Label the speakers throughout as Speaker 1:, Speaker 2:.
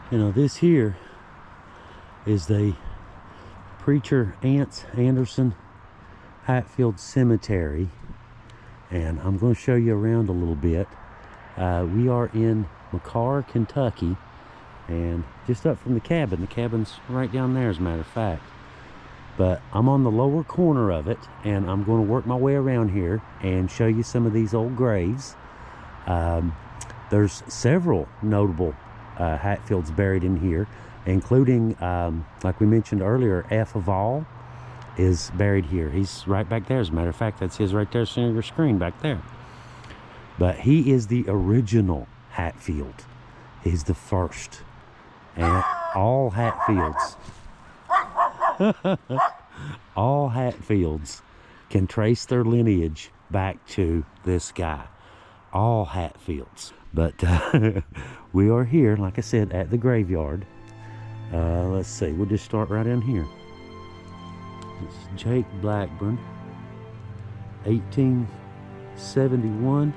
Speaker 1: You know, this here is the preacher Anderson Hatfield Cemetery, and I'm going to show you around a little bit. We are in McCarr, Kentucky, and just up from the cabin. The cabin's right down there, as a matter of fact. But I'm on the lower corner of it, and I'm going to work my way around here and show you some of these old graves. There's several notable Hatfields buried in here, including, like we mentioned earlier, F of all is buried here. He's right back there. As a matter of fact, that's his right there, center of your screen back there. But he is the original Hatfield. He's the first. And all Hatfields, all Hatfields can trace their lineage back to this guy. All Hatfields. But we are here, like I said, at the graveyard. Let's see, we'll just start right in here. It's Jake Blackburn, 1871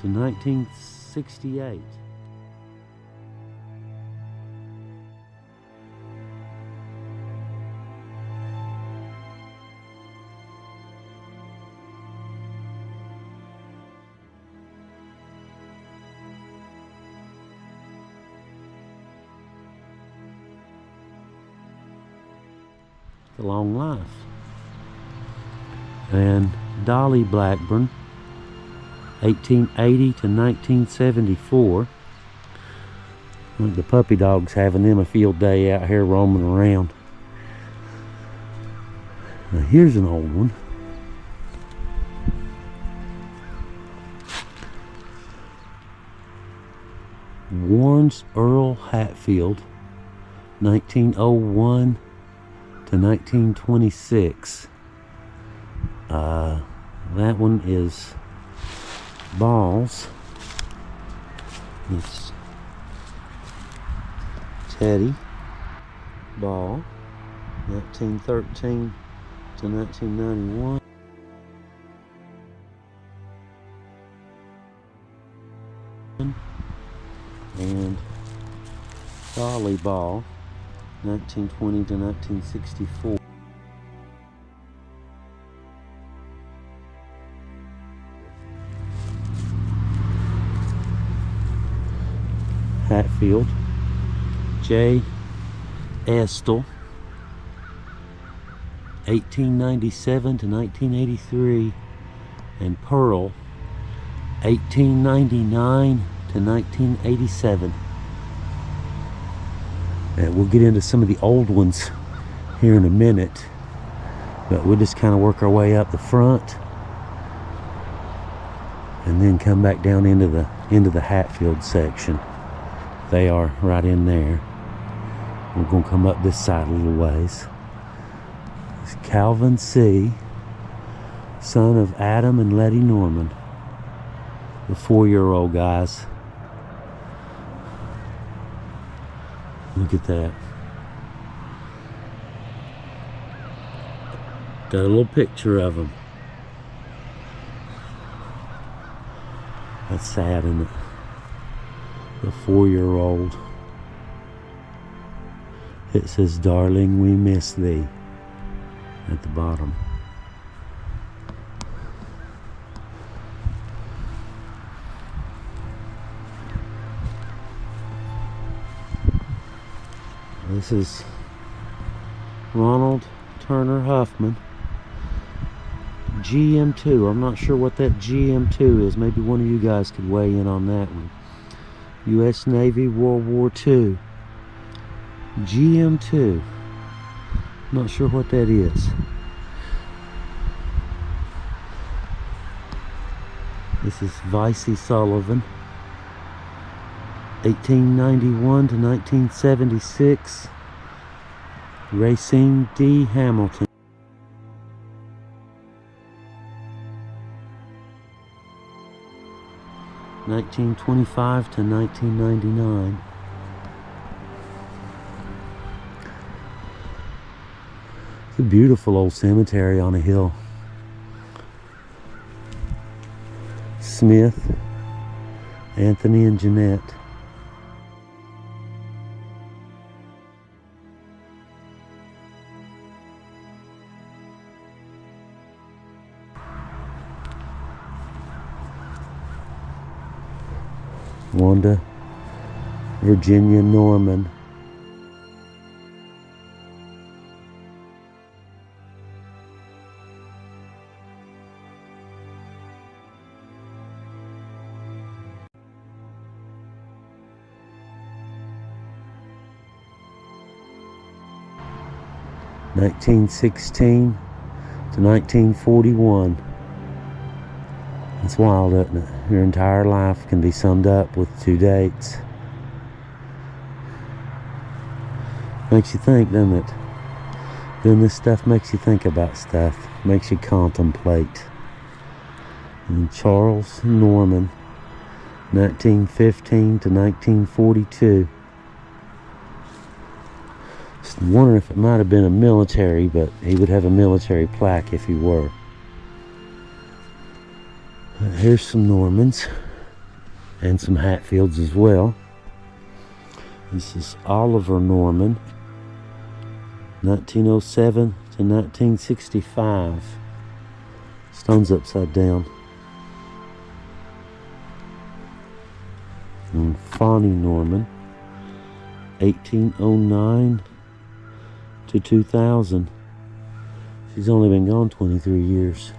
Speaker 1: to 1968. A long life. And Dolly Blackburn, 1880 to 1974. I think the puppy dog's having them a field day out here roaming around. Now here's an old one. Warren's Earl Hatfield, 1901 to 1926. That one is Balls. It's Teddy Ball, 1913 to 1991. And Dolly Ball, 1920 to 1964. Hatfield, J. Estel, 1897 to 1983, and Pearl, 1899 to 1987. And we'll get into some of the old ones here in a minute, but we'll just kind of work our way up the front and then come back down into the Hatfield section. They are right in there. We're going to come up this side a little ways. It's Calvin C., son of Adam and Letty Norman, the 4-year-old guys. Look at that. Got a little picture of him. That's sad, isn't it? The 4-year-old. It says, "Darling, we miss thee," at the bottom. This is Ronald Turner Huffman, GM2. I'm not sure what that GM2 is. Maybe one of you guys could weigh in on that one. U.S. Navy, World War II. GM2. Not sure what that is. This is Vicey Sullivan, 1891 to 1976. Racine D. Hamilton, 1925 to 1999. It's a beautiful old cemetery on a hill. Smith, Anthony and Jeanette. Wanda Virginia Norman. (1916 to 1941). It's wild, isn't it? Your entire life can be summed up with 2 dates. Makes you think, doesn't it? Doing this stuff makes you think about stuff. Makes you contemplate. And Charles Norman, 1915 to 1942. Just wondering if it might have been a military, but he would have a military plaque if he were. Here's some Normans and some Hatfields as well. This is Oliver Norman, 1907 to 1965. Stone's upside down. And Fanny Norman, 1809 to 2000. She's only been gone 23 years.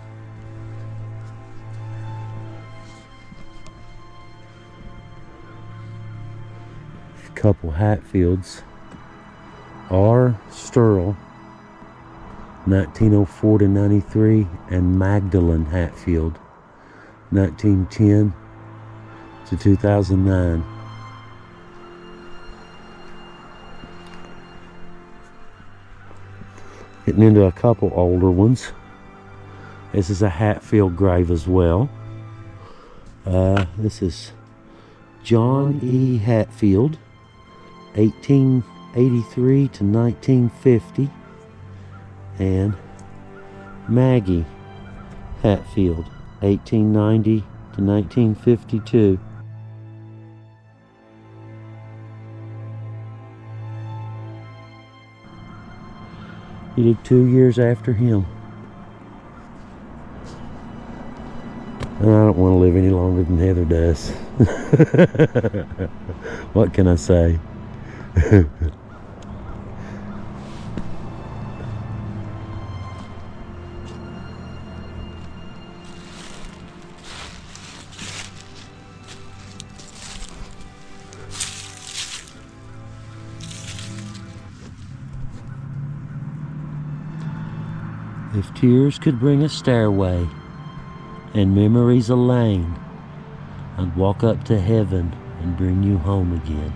Speaker 1: Couple Hatfields. R. Sturl, 1904 to 93, and Magdalene Hatfield, 1910 to 2009. Getting into a couple older ones. This is a Hatfield grave as well. This is John E. Hatfield, 1883 to 1950, and Maggie Hatfield, 1890 to 1952. He did 2 years after him. And I don't want to live any longer than Heather does. What can I say? If tears could bring a stairway and memories a lane, I'd walk up to heaven and bring you home again.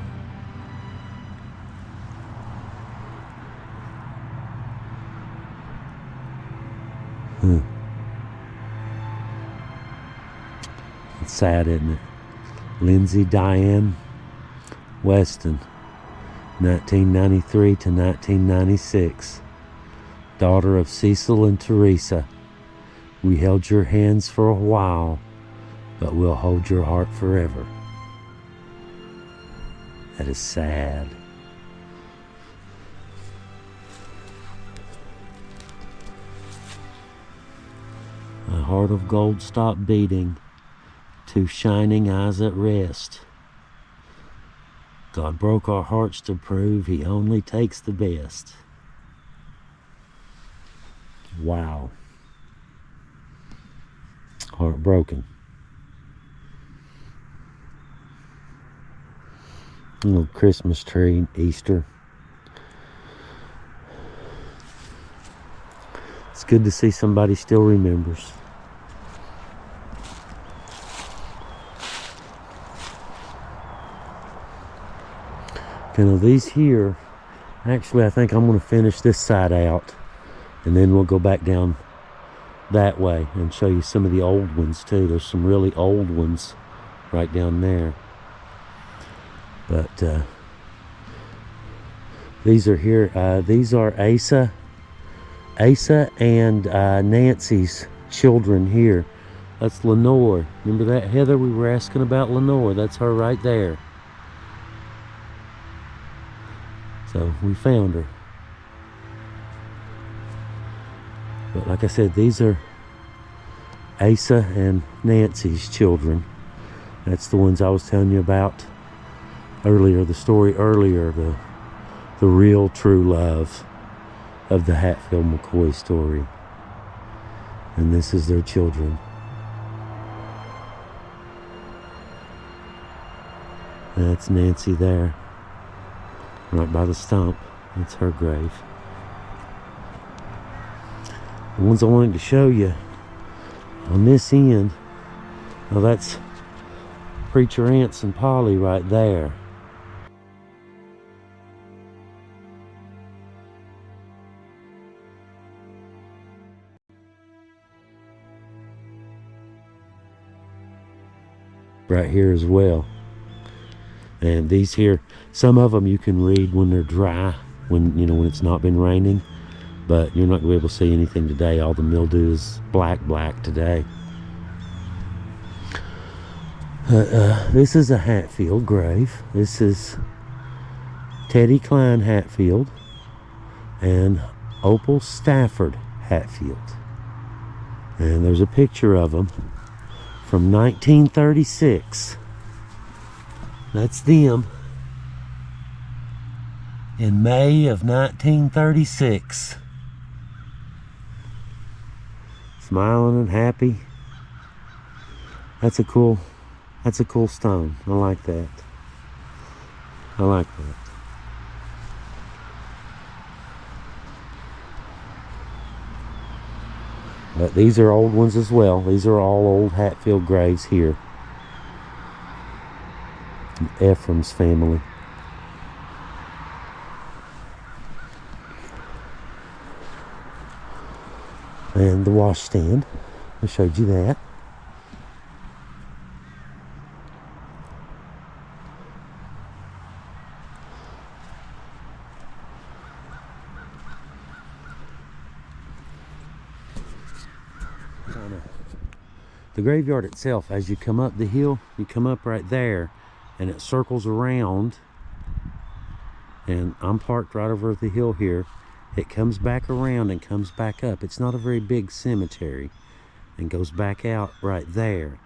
Speaker 1: It's sad, isn't it? Lindsay Diane Weston, 1993 to 1996. Daughter of Cecil and Teresa. We held your hands for a while, but we'll hold your heart forever. That is sad. My heart of gold stopped beating, 2 shining eyes at rest. God broke our hearts to prove He only takes the best. Wow. Heartbroken. A little Christmas tree, Easter. It's good to see somebody still remembers. Okay, now these here, actually I think I'm going to finish this side out, and then we'll go back down that way and show you some of the old ones too. There's some really old ones right down there. But these are here. These are Asa and Nancy's children here. That's Lenore. Remember that, Heather? We were asking about Lenore. That's her right there. So we found her. But like I said, these are Asa and Nancy's children. That's the ones I was telling you about earlier, the story earlier, the real true love of the Hatfield McCoy story. And this is their children. That's Nancy there, right by the stump. That's her grave. The ones I wanted to show you on this end, well, that's Preacher Ants and Polly right there. Right here as well. And these here, some of them you can read when they're dry, when it's not been raining, but you're not going to be able to see anything today. All the mildew is black today. This is a Hatfield grave. This is Teddy Klein Hatfield and Opal Stafford Hatfield. And there's a picture of them from 1936. That's them in May of 1936. Smiling and happy. That's a cool stone. I like that. I like that. But these are old ones as well. These are all old Hatfield graves here. Ephraim's family. And the washstand. I showed you that. The graveyard itself, as you come up the hill, you come up right there, and it circles around, and I'm parked right over the hill here. It comes back around and comes back up. It's not a very big cemetery, and goes back out right there.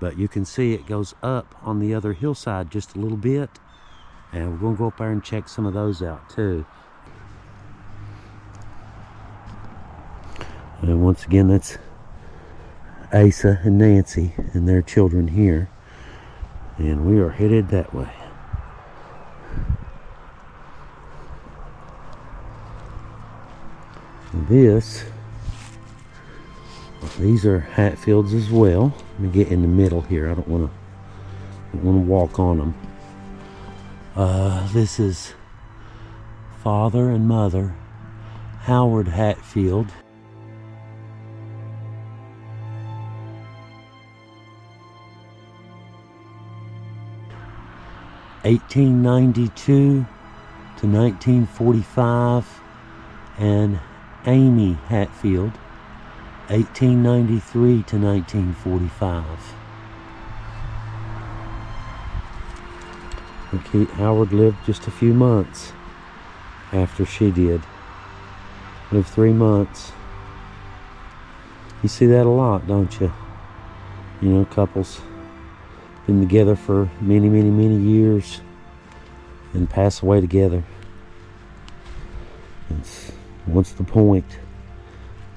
Speaker 1: But you can see it goes up on the other hillside just a little bit, and we're going to go up there and check some of those out too. And once again, that's Asa and Nancy and their children here, and we are headed that way. These are Hatfields as well. Let me get in the middle here. I don't want to walk on them. This is father and mother Howard Hatfield. (1892 to 1945), and Amy Hatfield, 1893 to 1945. Howard lived just a few months after she did. Lived 3 months. You see that a lot, don't you? You know, couples been together for many years and pass away together. What's the point?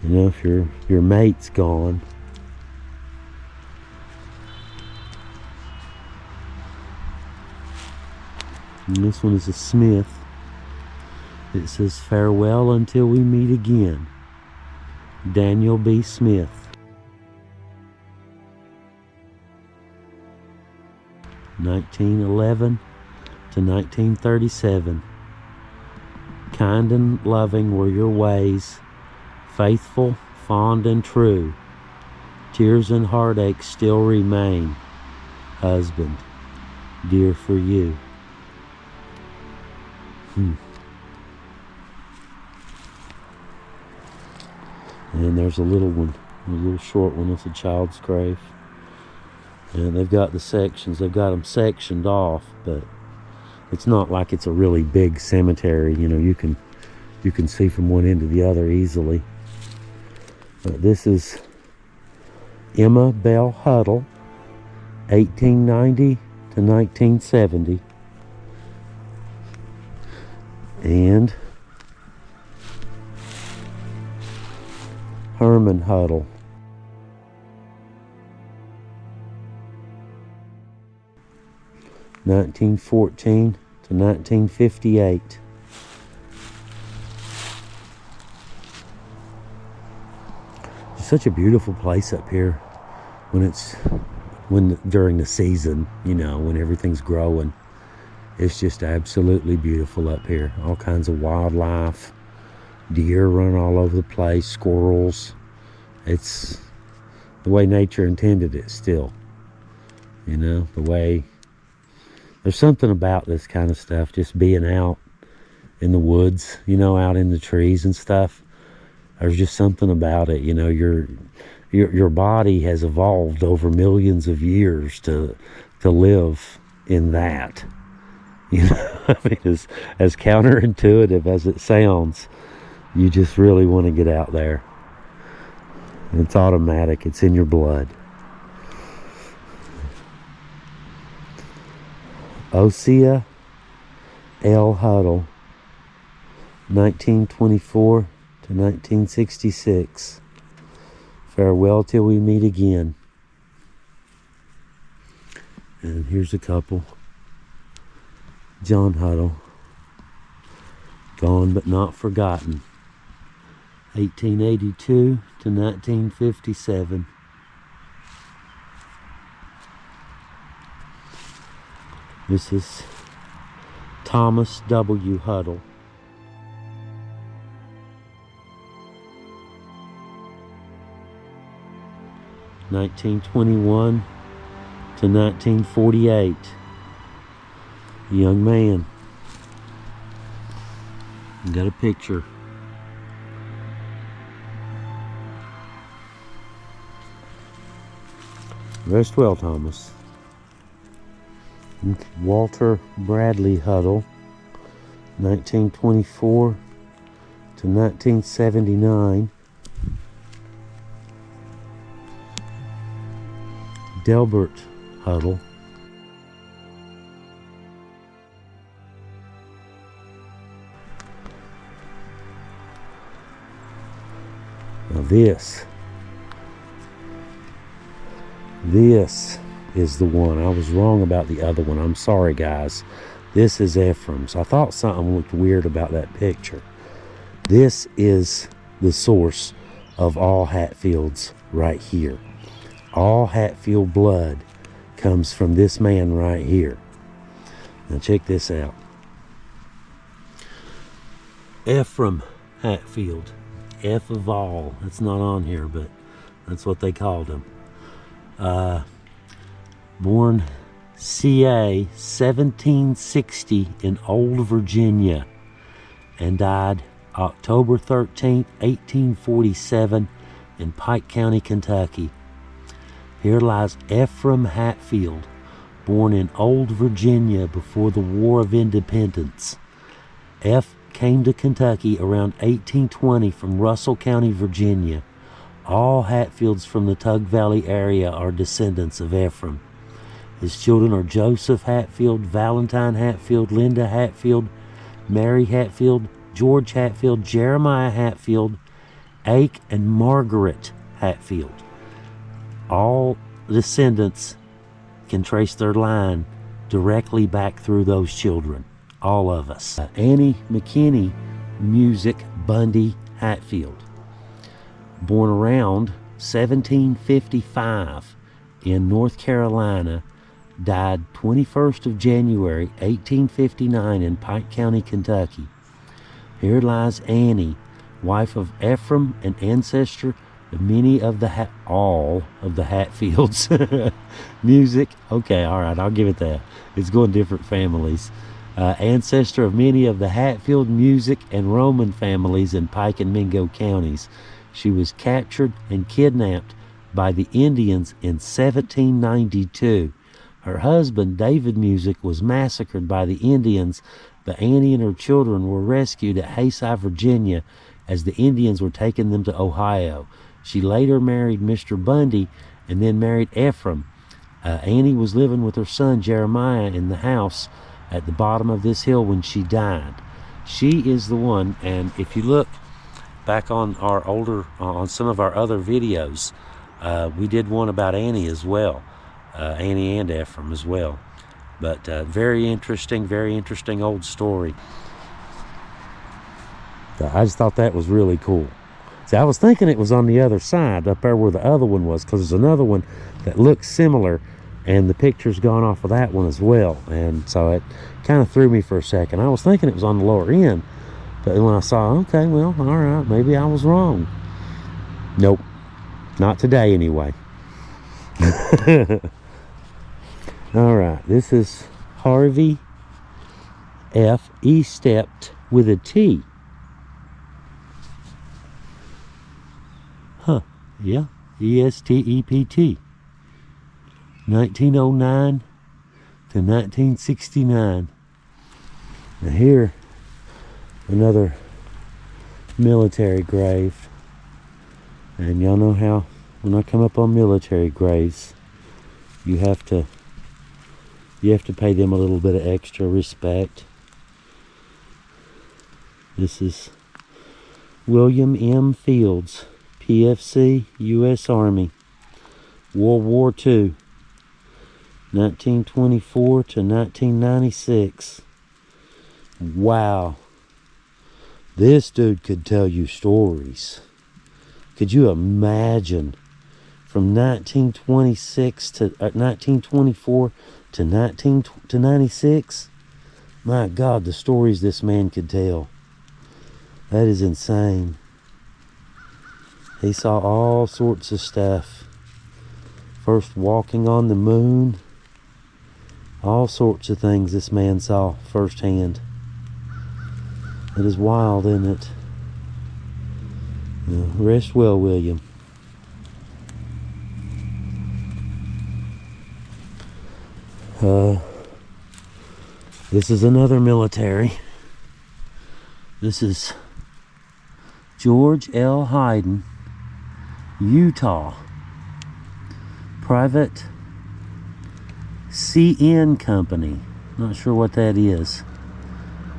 Speaker 1: You know, if your mate's gone. And this one is a Smith. It says, "Farewell until we meet again. Daniel B. Smith." (1911 to 1937). Kind and loving were your ways, faithful, fond, and true. Tears and heartaches still remain, husband, dear for you. And there's a little one, a little short one. It's a child's grave. And they've got the sections, they've got them sectioned off, but it's not like it's a really big cemetery. You know, you can see from one end to the other easily. But this is Emma Bell Huddle, 1890 to 1970. And Herman Huddle. 1914 to 1958. It's such a beautiful place up here during the season, you know, when everything's growing. It's just absolutely beautiful up here. All kinds of wildlife, deer run all over the place, squirrels. It's the way nature intended it still, you know, there's something about this kind of stuff, just being out in the woods, you know, out in the trees and stuff. There's just something about it, you know. Your body has evolved over millions of years to live in that. You know, I mean, as counterintuitive as it sounds, you just really want to get out there. It's automatic. It's in your blood. Osea L. Huddle, 1924 to 1966. Farewell till we meet again. And here's a couple. John Huddle, gone but not forgotten, 1882 to 1957. This is Thomas W. Huddle. (1921 to 1948). Young man. Got a picture. Rest well, Thomas. Walter Bradley Huddle, 1924 to 1979. Delbert Huddle. Now this is the one. I was wrong about the other one. I'm sorry, guys. This is Ephraim's. I thought something looked weird about that picture. This is the source of all Hatfields right here. All Hatfield blood comes from this man right here. Now check this out. Ephraim Hatfield. F of all. That's not on here, but that's what they called him. Born ca. 1760 in Old Virginia and died October 13th, 1847 in Pike County, Kentucky. Here lies Ephraim Hatfield, born in Old Virginia before the War of Independence. F came to Kentucky around 1820 from Russell County, Virginia. All Hatfields from the Tug Valley area are descendants of Ephraim. His children are Joseph Hatfield, Valentine Hatfield, Linda Hatfield, Mary Hatfield, George Hatfield, Jeremiah Hatfield, Ake, and Margaret Hatfield. All descendants can trace their line directly back through those children. All of us. Annie McKinney Music Bundy Hatfield, born around 1755 in North Carolina, died 21st of January 1859 in Pike County, Kentucky. Here lies Annie, wife of Ephraim and ancestor of many of all of the Hatfields. Music, okay, all right, I'll give it that. It's going different families. Ancestor of many of the Hatfield, Music, and Roman families in Pike and Mingo counties. She was captured and kidnapped by the Indians in 1792. Her husband, David Music, was massacred by the Indians, but Annie and her children were rescued at Hayside, Virginia, as the Indians were taking them to Ohio. She later married Mr. Bundy and then married Ephraim. Annie was living with her son Jeremiah in the house at the bottom of this hill when she died. She is the one, and if you look back on our older, on some of our other videos, we did one about Annie as well, Annie and Ephraim as well. But very interesting old story. I just thought that was really cool. See, I was thinking it was on the other side, up there where the other one was, because there's another one that looks similar, and the picture's gone off of that one as well. And so it kind of threw me for a second. I was thinking it was on the lower end, but when I saw, okay, well, all right, maybe I was wrong. Nope, not today anyway. All right, this is Harvey F. Estept with a T. Huh, yeah, E-S-T-E-P-T. 1909 to 1969. Now here, another military grave. And y'all know how when I come up on military graves, you have to pay them a little bit of extra respect. This is William M. Fields, PFC, U.S. Army, World War II, 1924 to 1996. Wow. This dude could tell you stories. Could you imagine from 1926 to 1924 to 96? My God, the stories this man could tell. That is insane. He saw all sorts of stuff. First walking on the moon. All sorts of things this man saw firsthand. It is wild, isn't it? Rest well, William. This is another military. This is George L. Hayden, Utah. Private CN Company. Not sure what that is.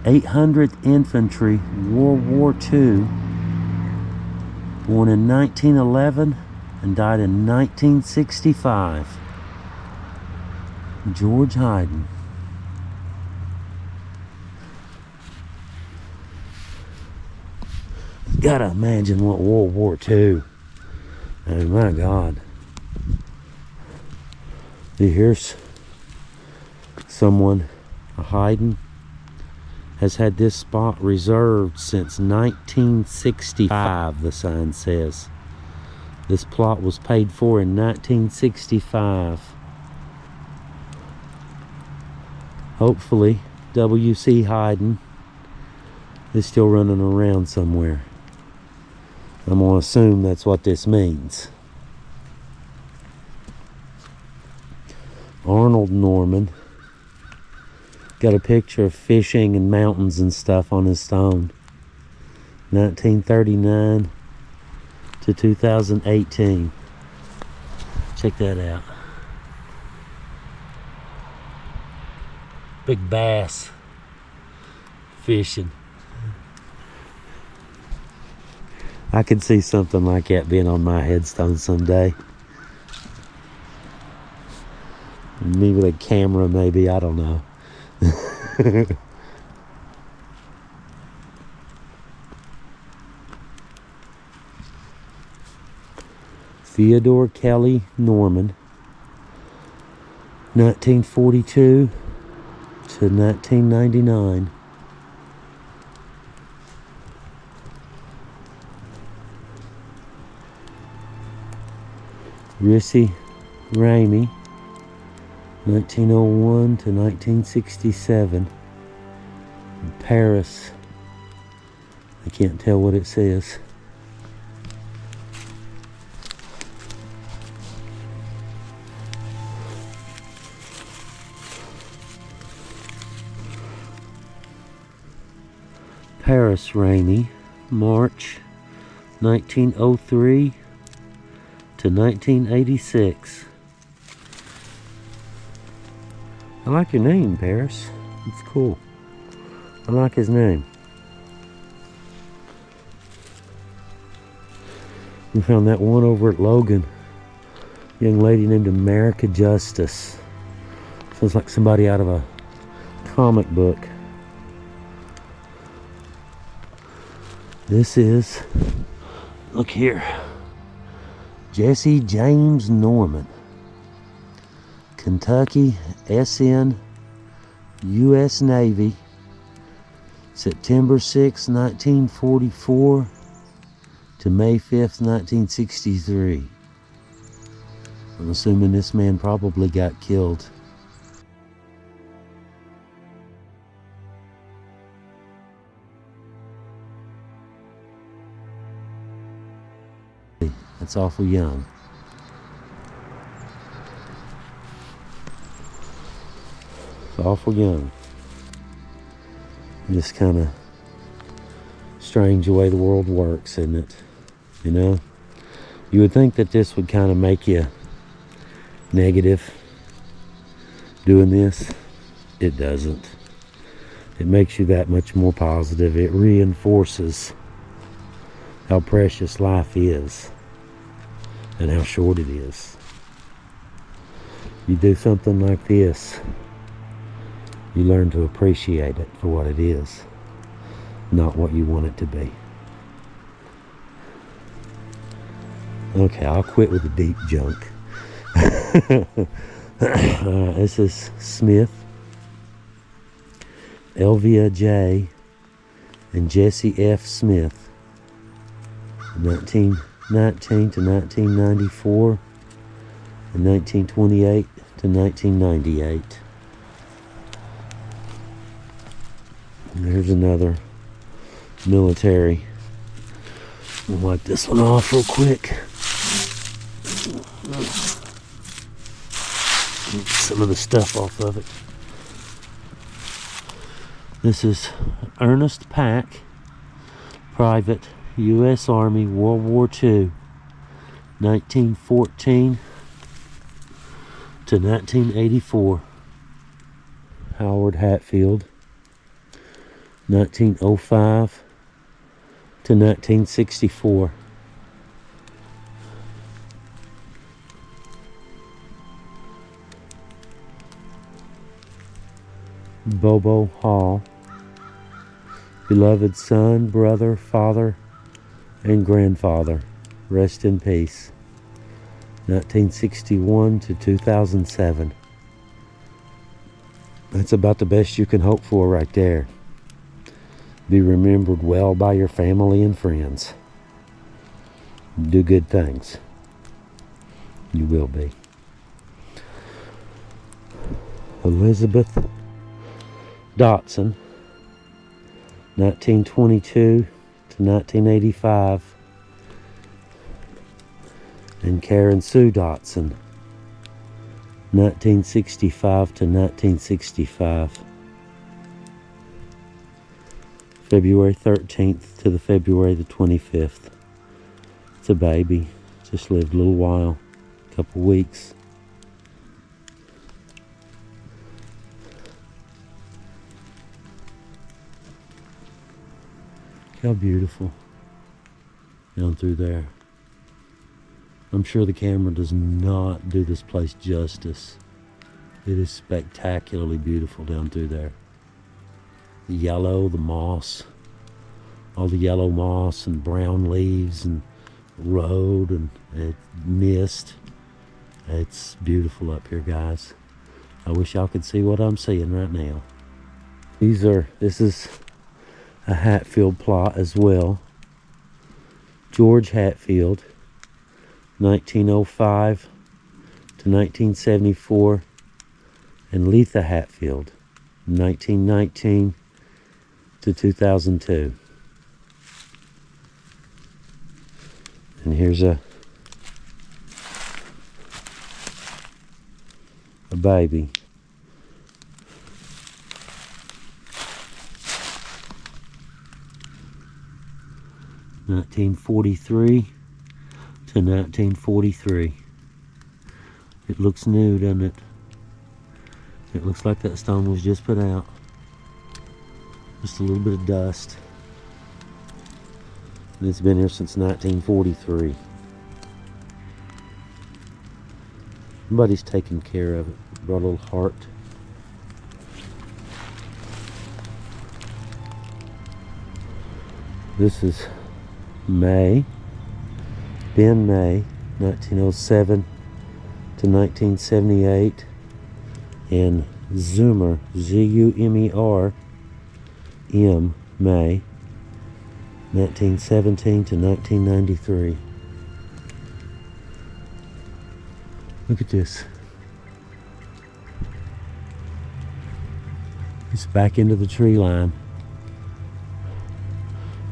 Speaker 1: 800th Infantry, World War II. Born in 1911 and died in 1965. George Hayden. Gotta imagine what World War II. Oh my God. Here's someone, a Hayden, has had this spot reserved since 1965, the sign says. This plot was paid for in 1965. Hopefully, W.C. Hayden is still running around somewhere. I'm going to assume that's what this means. Arnold Norman. Got a picture of fishing and mountains and stuff on his stone. 1939 to 2018. Check that out. Big bass fishing. I could see something like that being on my headstone someday. Me with a camera, maybe, I don't know. Theodore Kelly Norman, 1942 to 1999. Rissy Ramey, 1901 to 1967. In Paris. I can't tell what it says. Paris Ramey, March 1903 to 1986. I like your name, Paris. It's cool. I like his name. We found that one over at Logan. Young lady named America Justice. Sounds like somebody out of a comic book. This is, look here, Jesse James Norman, Kentucky SN, U.S. Navy, September 6, 1944 to May 5th, 1963. I'm assuming this man probably got killed. That's awful young. It's awful young. Just kind of strange the way the world works, isn't it? You know? You would think that this would kind of make you negative doing this. It doesn't. It makes you that much more positive. It reinforces how precious life is and how short it is. You do something like this, you learn to appreciate it for what it is, not what you want it to be. Okay, I'll quit with the deep junk. This is Smith, Elvia J. and Jesse F. Smith, 1919 to 1994, and 1928 to 1998. And there's another military. We'll wipe this one off real quick. Get some of the stuff off of it. This is Ernest Pack, Private, U.S. Army, World War II, 1914 to 1984. Howard Hatfield, 1905 to 1964. Bobo Hall, beloved son, brother, father, and grandfather, rest in peace, 1961 to 2007. That's about the best you can hope for right there. Be remembered well by your family and friends. Do good things. You will be. Elizabeth Dotson, 1922 to 1985, and Karen Sue Dotson, 1965 to 1965. February 13th to the February the 25th. It's a baby. Just lived a little while, a couple weeks. How beautiful down through there. I'm sure the camera does not do this place justice. It is spectacularly beautiful down through there. The yellow, the moss, all the yellow moss and brown leaves and road and mist. It's beautiful up here, guys. I wish y'all could see what I'm seeing right now. This is a Hatfield plot as well. George Hatfield, 1905 to 1974, and Letha Hatfield, 1919 to 2002. And here's a baby. (1943 to 1943). It looks new, doesn't it? It looks like that stone was just put out. Just a little bit of dust. And it's been here since 1943. Somebody's taking care of it. Brought a little heart. This is May, Ben May, 1907 to 1978, and Zoomer, Z-U-M-E-R, M, May, 1917 to 1993. Look at this. It's back into the tree line.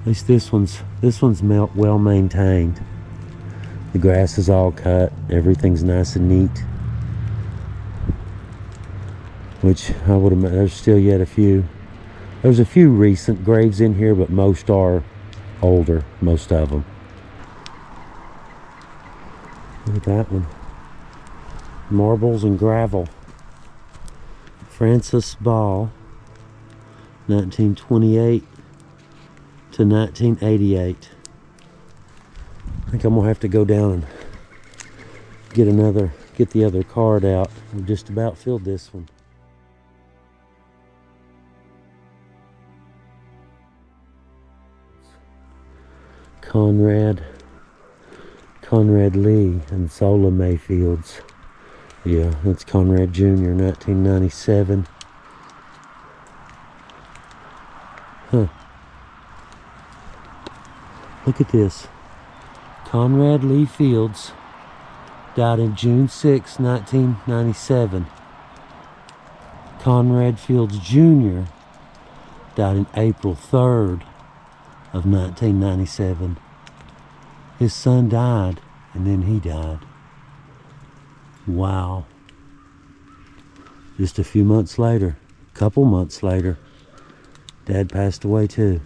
Speaker 1: At least this one's well maintained. The grass is all cut. Everything's nice and neat. Which I would imagine there's still yet a few. There's a few recent graves in here, but most are older. Most of them. Look at that one. Marbles and gravel. Francis Ball, 1928 to 1988. I think I'm gonna have to go down and get the other card out. We've just about filled this one. Conrad Lee and Zola Mayfields. Yeah, that's Conrad Jr., 1997. Huh. Look at this. Conrad Lee Fields died on June 6, 1997. Conrad Fields Jr. died on April 3rd of 1997. His son died, and then he died. Wow. Just a few months later, a couple months later, Dad passed away too.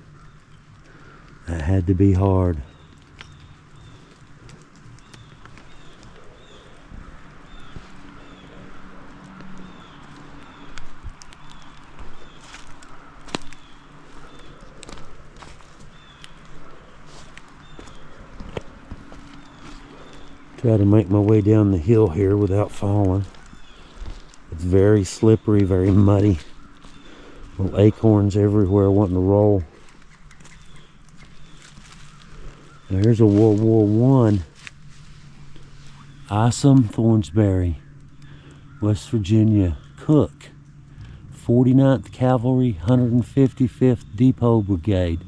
Speaker 1: That had to be hard. Try to make my way down the hill here without falling. It's very slippery, very muddy. Little acorns everywhere wanting to roll. Now here's a World War I. Isom Thornsbury, West Virginia, Cook, 49th Cavalry, 155th Depot Brigade.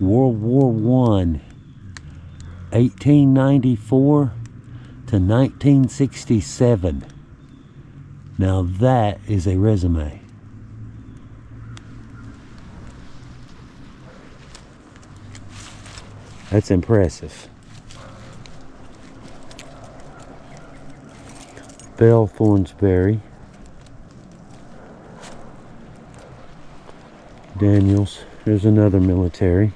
Speaker 1: World War I, 1894 to 1967. Now that is a resume. That's impressive. Belle Thornsbury. Daniels. Here's another military.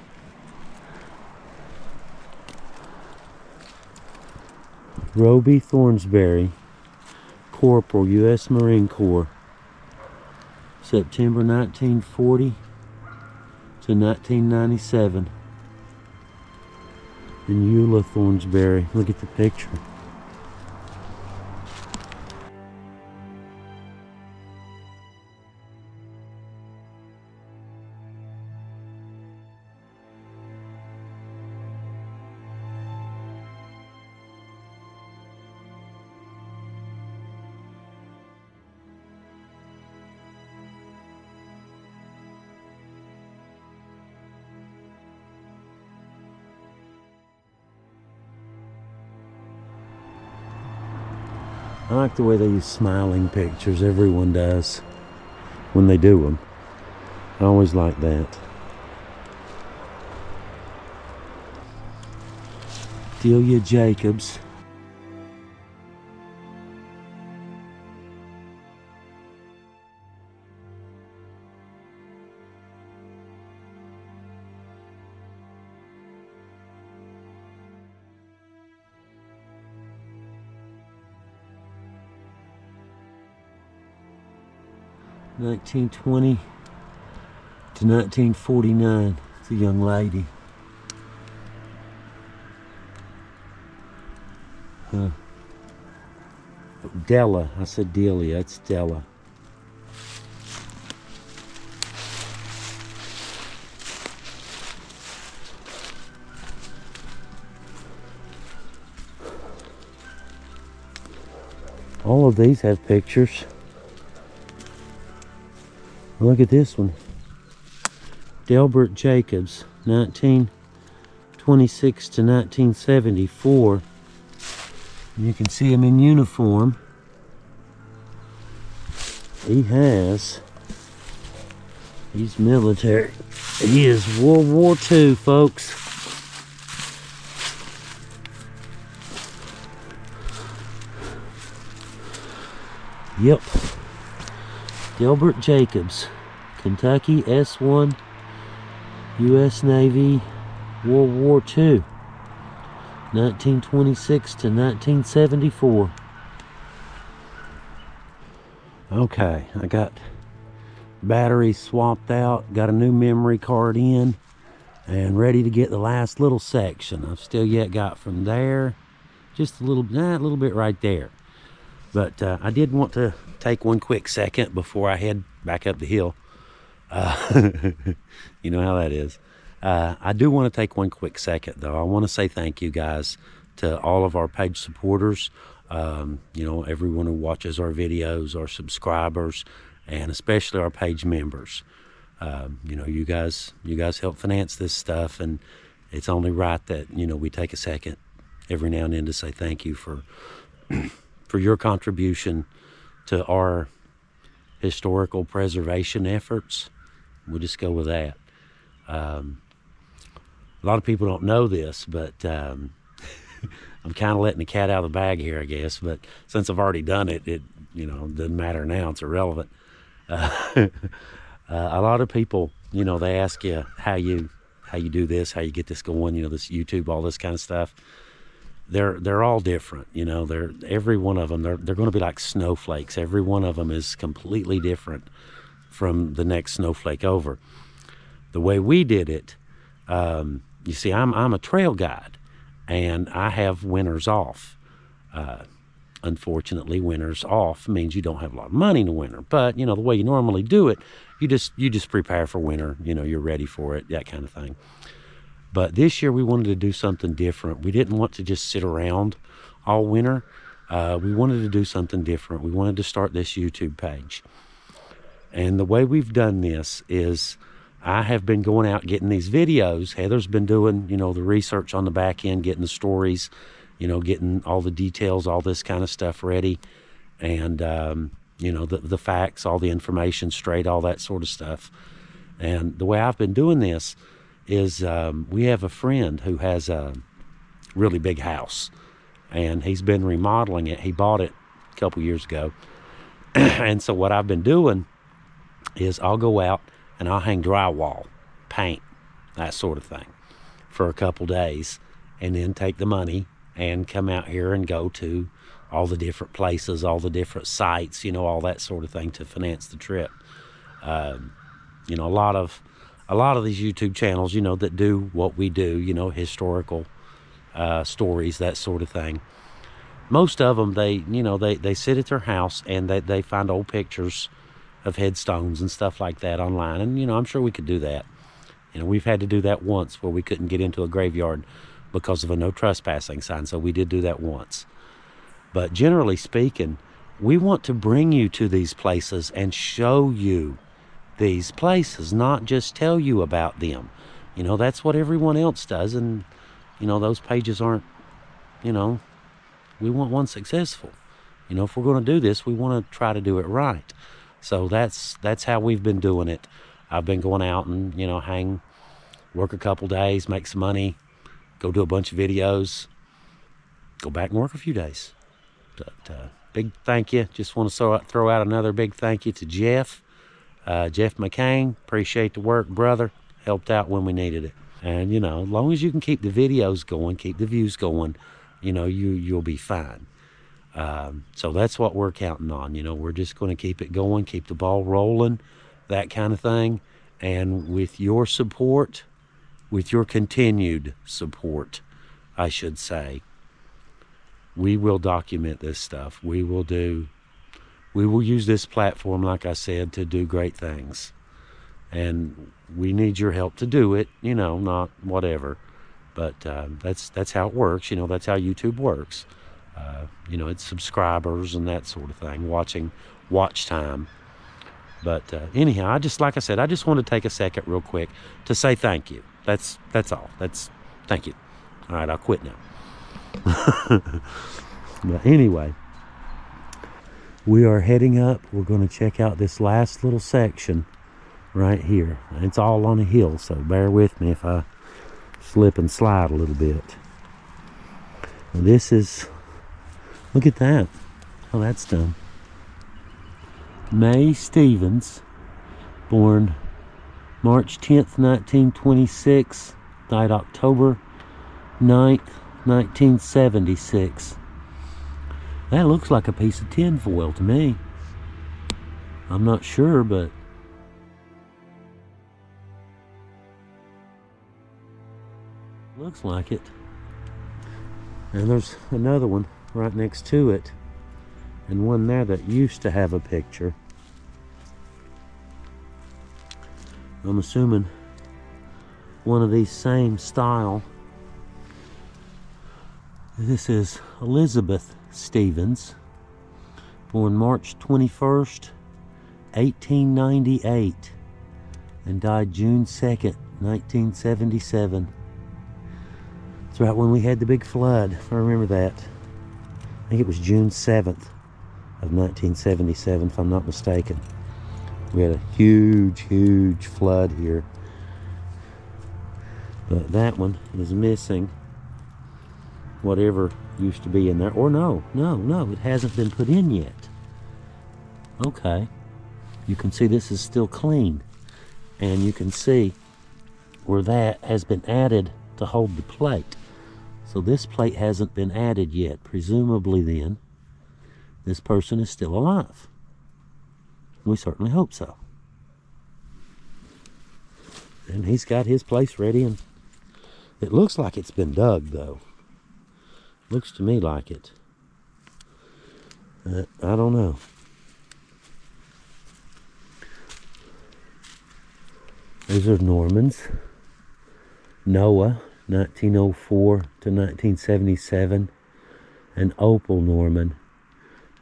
Speaker 1: Roby Thornsbury, Corporal, U.S. Marine Corps, September 1940 to 1997. And Eula Thornsbury, look at the picture. I like the way they use smiling pictures. Everyone does when they do them. I always like that. Delia Jacobs. 1920 to 1949. It's a young lady. Della. I said Delia. It's Della. All of these have pictures. Look at this one. Delbert Jacobs, 1926 to 1974. You can see him in uniform. He's military. He is World War II, folks. Yep. Delbert Jacobs, Kentucky S1, U.S. Navy, World War II, 1926 to 1974. Okay, I got batteries swapped out, got a new memory card in, and ready to get the last little section. I've still yet got from there, just a little bit right there. But I did want to take one quick second before I head back up the hill. You know how that is. I do want to take one quick second, though. I want to say thank you, guys, to all of our page supporters. You know, everyone who watches our videos, our subscribers, and especially our page members. You know, you guys help finance this stuff, and it's only right that, you know, we take a second every now and then to say thank you for for your contribution to our historical preservation efforts. We'll just go with that. A lot of people don't know this, but I'm kind of letting the cat out of the bag here, I guess. But since I've already done it, you know, doesn't matter now. It's irrelevant. A lot of people, you know, they ask you how you do this, how you get this going, you know, this YouTube, all this kind of stuff. They're all different, you know. Every one of them, they're going to be like snowflakes. Every one of them is completely different from the next snowflake over. The way we did it, you see, I'm a trail guide, and I have winters off. Unfortunately, winters off means you don't have a lot of money in the winter. But you know, the way you normally do it, you just prepare for winter. You know, you're ready for it, that kind of thing. But this year we wanted to do something different. We didn't want to just sit around all winter. We wanted to do something different. We wanted to start this YouTube page. And the way we've done this is I have been going out getting these videos. Heather's been doing, you know, the research on the back end, getting the stories, you know, getting all the details, all this kind of stuff ready. And, you know, the facts, all the information straight, all that sort of stuff. And the way I've been doing this is we have a friend who has a really big house, and he's been remodeling it. He bought it a couple years ago. And so what I've been doing is I'll go out and I'll hang drywall, paint, that sort of thing for a couple days, and then take the money and come out here and go to all the different places, all the different sites, you know, all that sort of thing to finance the trip. You know, a lot of these YouTube channels, you know, that do what we do, you know, historical stories, that sort of thing. Most of them, they sit at their house and they find old pictures of headstones and stuff like that online. And, you know, I'm sure we could do that. You know, we've had to do that once where we couldn't get into a graveyard because of a no trespassing sign. So we did do that once. But generally speaking, we want to bring you to these places and show you these places, not just tell you about them. You know, that's what everyone else does. And, you know, those pages aren't, you know, we want one successful. You know, if we're going to do this, we want to try to do it right. So that's how we've been doing it. I've been going out and, you know, work a couple days, make some money, go do a bunch of videos, go back and work a few days. But big thank you. Just want to throw out another big thank you to Jeff. Jeff McCain, appreciate the work, brother. Helped out when we needed it. And, you know, as long as you can keep the videos going, keep the views going, you know, you'll be fine. So that's what we're counting on. You know, we're just going to keep it going, keep the ball rolling, that kind of thing. And with your support, with your continued support, I should say, we will document this stuff. We will use this platform, like I said, to do great things. And we need your help to do it, you know, not whatever. But that's how it works. You know, that's how YouTube works. You know, it's subscribers and that sort of thing, watch time. But anyhow, like I said, I just want to take a second real quick to say thank you. That's all. Thank you. All right, I'll quit now. But anyway, we are heading up. We're going to check out this last little section right here. It's all on a hill, so bear with me if I slip and slide a little bit. This is, look at that, how that's done. May Stevens, born March 10th, 1926, died October 9th, 1976. That looks like a piece of tin foil to me. I'm not sure, but looks like it. And there's another one right next to it, and one there that used to have a picture. I'm assuming one of these same style. This is Elizabeth Stevens, born March 21st, 1898, and died June 2nd, 1977. It's right when we had the big flood. I remember that. I think it was June 7th of 1977, if I'm not mistaken. We had a huge flood here. But that one is missing whatever used to be in there. Or no, it hasn't been put in yet. Okay. You can see this is still clean. And you can see where that has been added to hold the plate. So this plate hasn't been added yet. Presumably then, this person is still alive. We certainly hope so. And he's got his place ready, and it looks like it's been dug, though. Looks to me like it. I don't know. These are Normans. Noah, 1904 to 1977. And Opal Norman,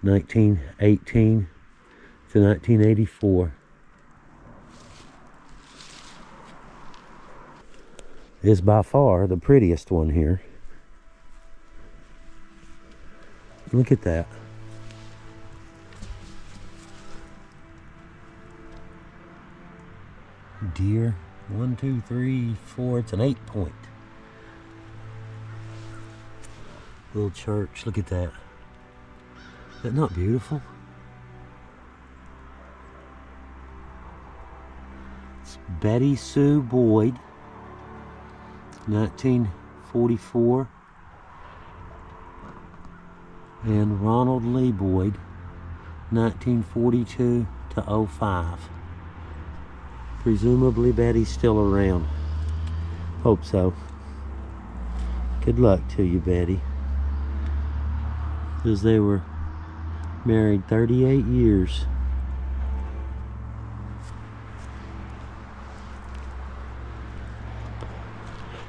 Speaker 1: 1918 to 1984. Is by far the prettiest one here. Look at that. Deer, 1, 2, 3, 4, it's an 8-point. Little church, look at that. Is that not beautiful? It's Betty Sue Boyd, 1944. And Ronald Lee Boyd, 1942 to 05. Presumably Betty's still around. Hope so. Good luck to you, Betty. Because they were married 38 years.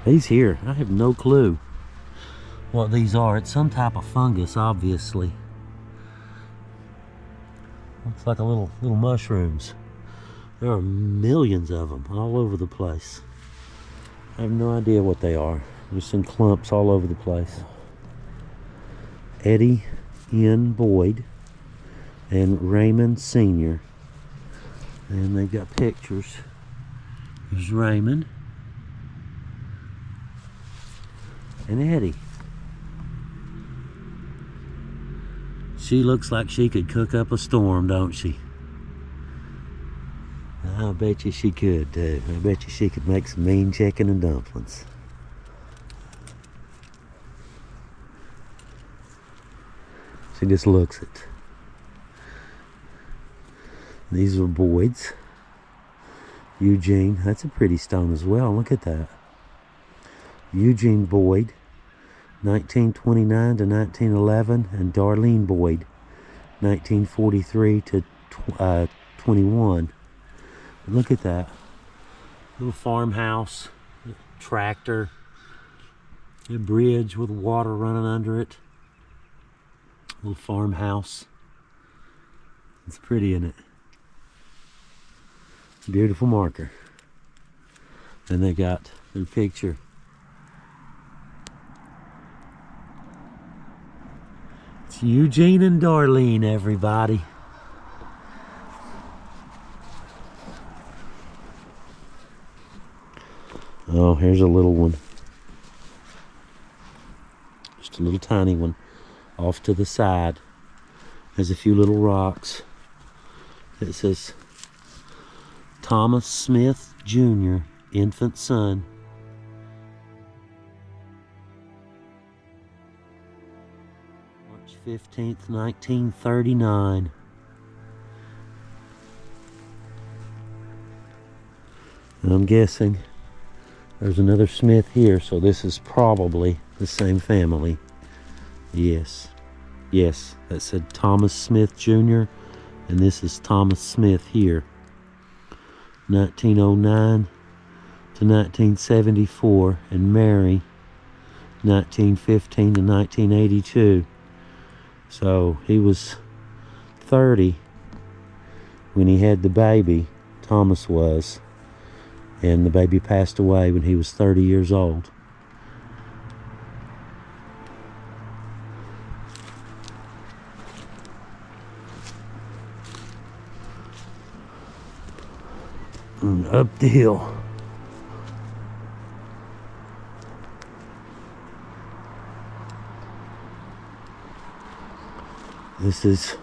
Speaker 1: These here, I have no clue what these are. It's some type of fungus, obviously. Looks like a little mushrooms. There are millions of them all over the place. I have no idea what they are. Just in clumps all over the place. Eddie N. Boyd and Raymond Sr. And they've got pictures. Here's Raymond and Eddie. She looks like she could cook up a storm, don't she? I bet you she could too. I bet you she could make some mean chicken and dumplings. She just looks it. These are Boyd's. Eugene, that's a pretty stone as well. Look at that. Eugene Boyd, 1929 to 1911, and Darlene Boyd, 1943 to 21. Look at that. Little farmhouse, tractor, a bridge with water running under it. Little farmhouse. It's pretty, isn't it? Beautiful marker. And they got their picture. It's Eugene and Darlene, everybody. Oh, here's a little one. Just a little tiny one. Off to the side. There's a few little rocks. It says Thomas Smith Jr., infant son. March 15th, 1939. And I'm guessing there's another Smith here, so this is probably the same family. Yes. Yes, that said Thomas Smith Jr., and this is Thomas Smith here. 1909 to 1974, and Mary, 1915 to 1982. So he was 30 when he had the baby, Thomas was, and the baby passed away when he was 30 years old. And up the hill. This is,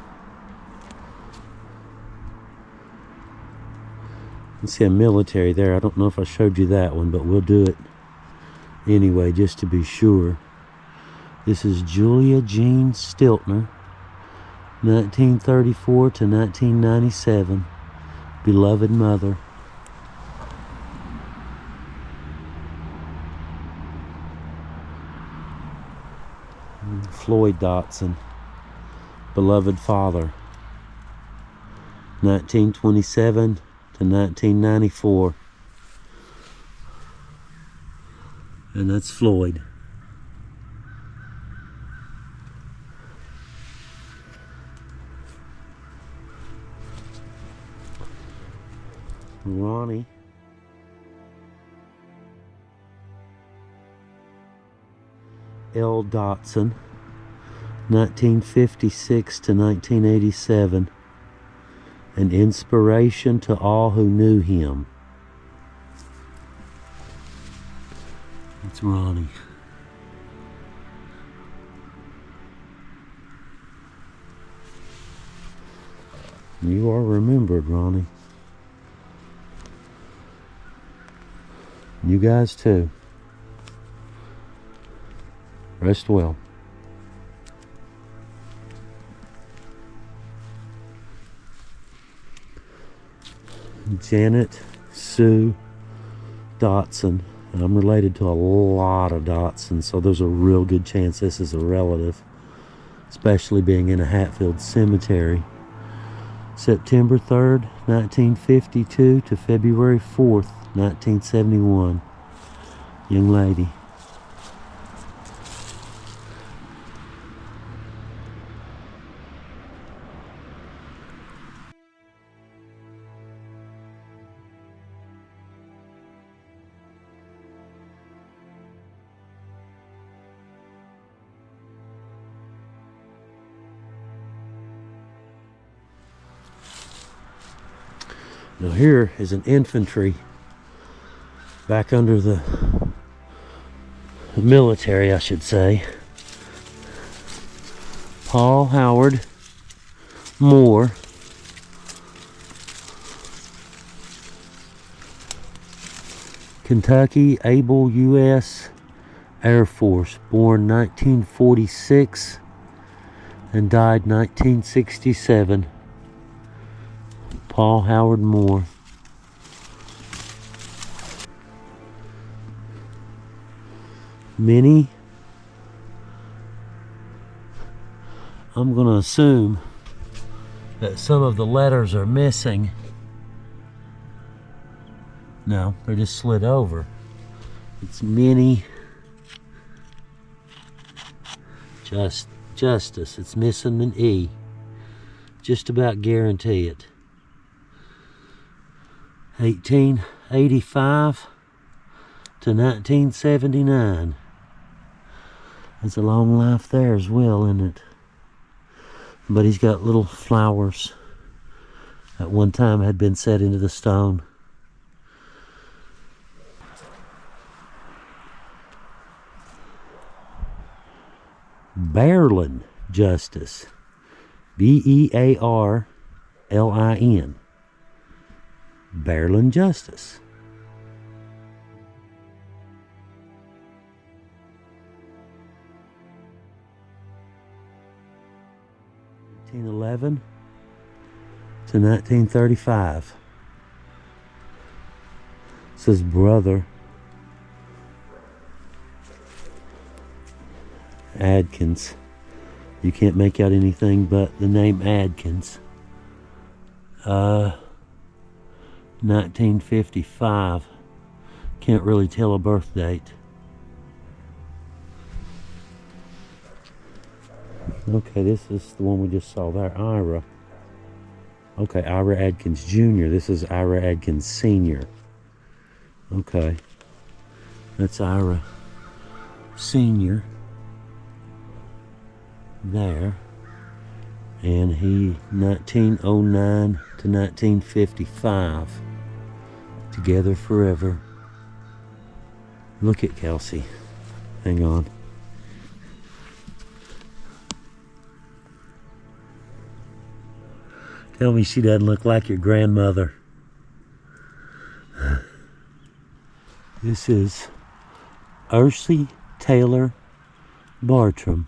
Speaker 1: you see a military there. I don't know if I showed you that one, but we'll do it anyway just to be sure. This is Julia Jean Stiltner, 1934 to 1997, beloved mother. Floyd Dotson, beloved father, 1927 to 1994. And that's Floyd. Ronnie. L. Dotson, 1956 to 1987, an inspiration to all who knew him. It's Ronnie. You are remembered, Ronnie. You guys too. Rest well. Janet Sue Dotson. I'm related to a lot of Dotsons, so there's a real good chance this is a relative, especially being in a Hatfield cemetery. September 3rd, 1952 to February 4th, 1971. Young lady. Now here is an infantry back under the military, I should say. Paul Howard Moore, Kentucky Able U.S. Air Force, born 1946 and died 1967. Paul Howard Moore. Minnie, I'm going to assume that some of the letters are missing. No, they're just slid over. It's Minnie Justice. It's missing an E. Just about guarantee it. 1885 to 1979. That's a long life there as well, isn't it? But he's got little flowers. At one time had been set into the stone. Berlin Justice. Bearlin. Berlin Justice. 1811 to 1935. It's his brother Adkins. You can't make out anything but the name Adkins. 1955. Can't really tell a birth date. Okay, this is the one we just saw there, Ira. Okay, Ira Adkins Jr. This is Ira Adkins Sr. Okay. That's Ira Sr. there. And he, 1909 to 1955. Together forever. Look at Kelsey. Hang on. Tell me she doesn't look like your grandmother. This is Ursie Taylor Bartram,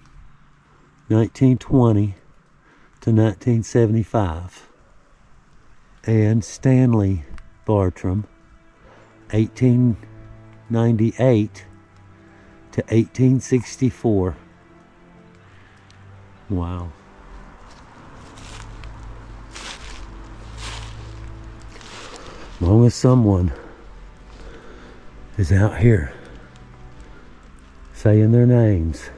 Speaker 1: 1920 to 1975. And Stanley Bartram, 1898 to 1864. Wow. As long as someone is out here saying their names,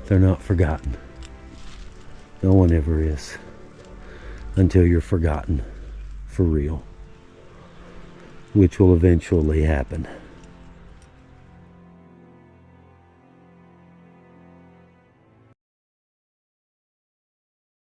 Speaker 1: they're not forgotten. No one ever is, until you're forgotten for real, which will eventually happen.